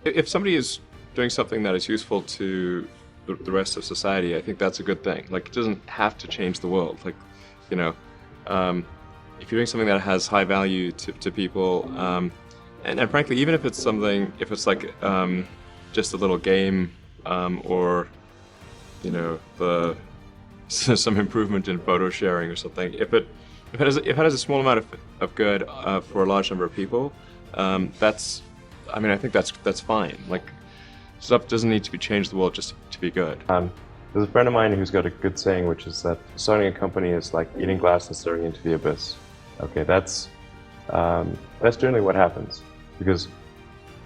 If somebody is doing something that is useful to the rest of society, I think that's a good thing. Like, it doesn't have to change the world. Like, you know, if you're doing something that has high value to people, and frankly, even if it's something, if it's like just a little game, or, you know, some improvement in photo sharing or something, if it has a small amount of good for a large number of people, I mean, I think that's fine. Like, stuff doesn't need to be changed the world just to be good. There's a friend of mine who's got a good saying, which is that starting a company is like eating glass and staring into the abyss. Okay, that's generally what happens, because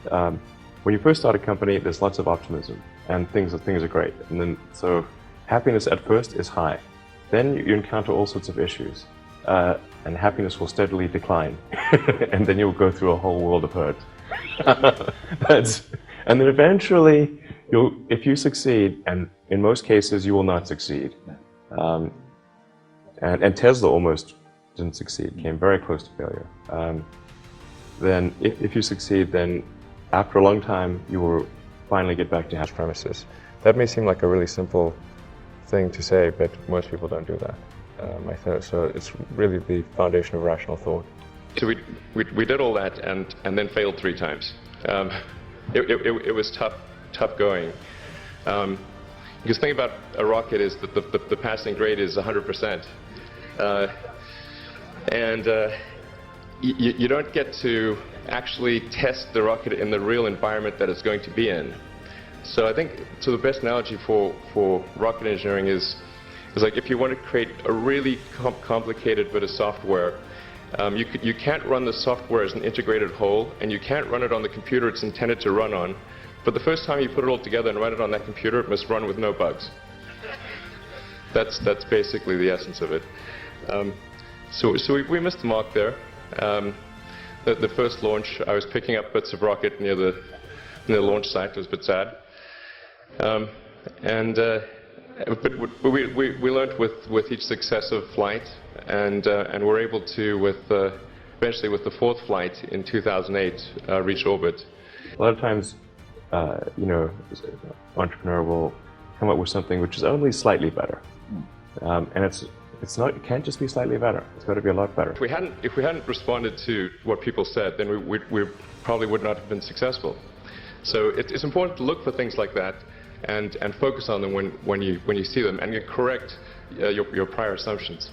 when you first start a company, there's lots of optimism and things are great, and then so happiness at first is high. Then you encounter all sorts of issues, and happiness will steadily decline, and then you'll go through a whole world of hurt. And then eventually, if you succeed, and in most cases you will not succeed, and Tesla almost didn't succeed, came very close to failure. Then if you succeed, then after a long time you will finally get back to happy premises. That may seem like a really simple thing to say, but most people don't do that. So it's really the foundation of rational thought. So we did all that and then failed 3 times. It was tough going. Because the thing about a rocket is that the passing grade is 100%. You don't get to actually test the rocket in the real environment that it's going to be in. So I think, so the best analogy for rocket engineering is like, if you want to create a really complicated bit of software, you can't run the software as an integrated whole, and you can't run it on the computer it's intended to run on. But the first time you put it all together and run it on that computer, it must run with no bugs. That's basically the essence of it. So we missed the mark there. The first launch, I was picking up bits of rocket near the launch site. It was a bit sad. But we learned with each successive flight, and we're able to, eventually with the 4th flight in 2008, reach orbit. A lot of times, you know, an entrepreneur will come up with something which is only slightly better, and it can't just be slightly better. It's got to be a lot better. If we hadn't responded to what people said, then we probably would not have been successful. So it's important to look for things like that and focus on them when you see them, and you correct your prior assumptions.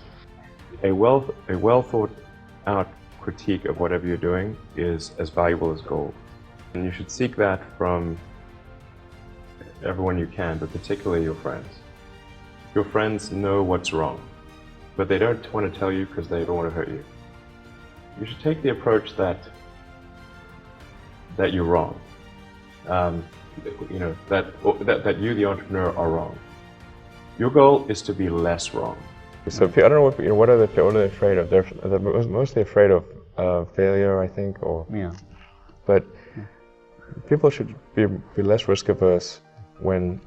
A well thought out critique of whatever you're doing is as valuable as gold. And you should seek that from everyone you can, but particularly your friends. Your friends know what's wrong, but they don't want to tell you because they don't want to hurt you. You should take the approach that you're wrong. You know, that you, the entrepreneur, are wrong. Your goal is to be less wrong. So I don't know what are they afraid of? They're mostly afraid of failure, I think, or Yeah. But people should be less risk averse when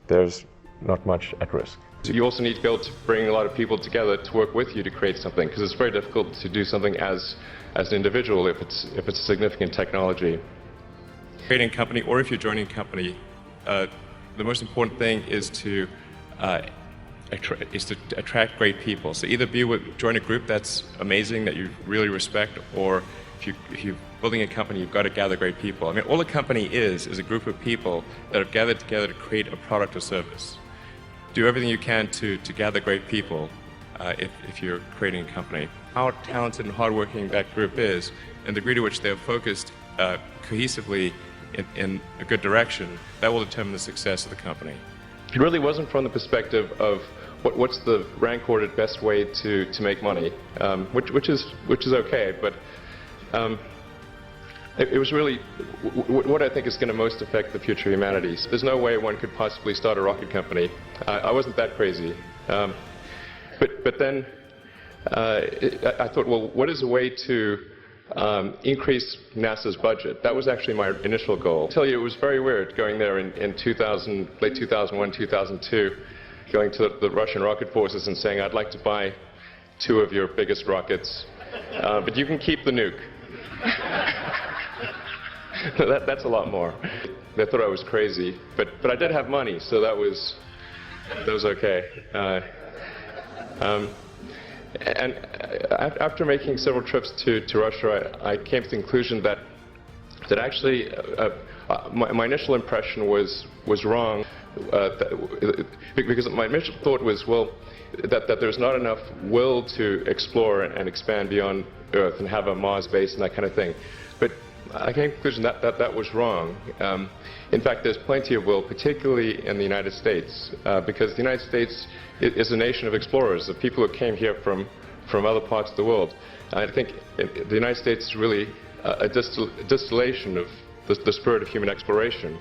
there's not much at risk. You also need to be able to bring a lot of people together to work with you to create something, because it's very difficult to do something as an individual if it's a significant technology. Creating a company, or if you're joining a company, the most important thing is to attract great people. So either join a group that's amazing, that you really respect, or if you're building a company, you've got to gather great people. I mean, all a company is a group of people that have gathered together to create a product or service. Do everything you can to gather great people if you're creating a company. How talented and hardworking that group is, and the degree to which they're focused cohesively in a good direction, that will determine the success of the company. It really wasn't from the perspective of what's the rank-ordered best way to make money, which is okay, but it was really what I think is going to most affect the future of humanity. There's no way one could possibly start a rocket company. I wasn't that crazy, but then I thought, well, what is a way to increase NASA's budget? That was actually my initial goal. I tell you, it was very weird going there in late 2001, 2002, going to the Russian rocket forces and saying, I'd like to buy 2 of your biggest rockets, but you can keep the nuke. That's a lot more. They thought I was crazy, but I did have money, so that was okay. And after making several trips to Russia, I came to the conclusion that actually my initial impression was wrong, because my initial thought was, well, that there's not enough will to explore and expand beyond Earth and have a Mars base and that kind of thing. But I came to the conclusion that was wrong. In fact, there's plenty of will, particularly in the United States, because the United States is a nation of explorers, of people who came here from other parts of the world. I think the United States is really a distillation of the spirit of human exploration.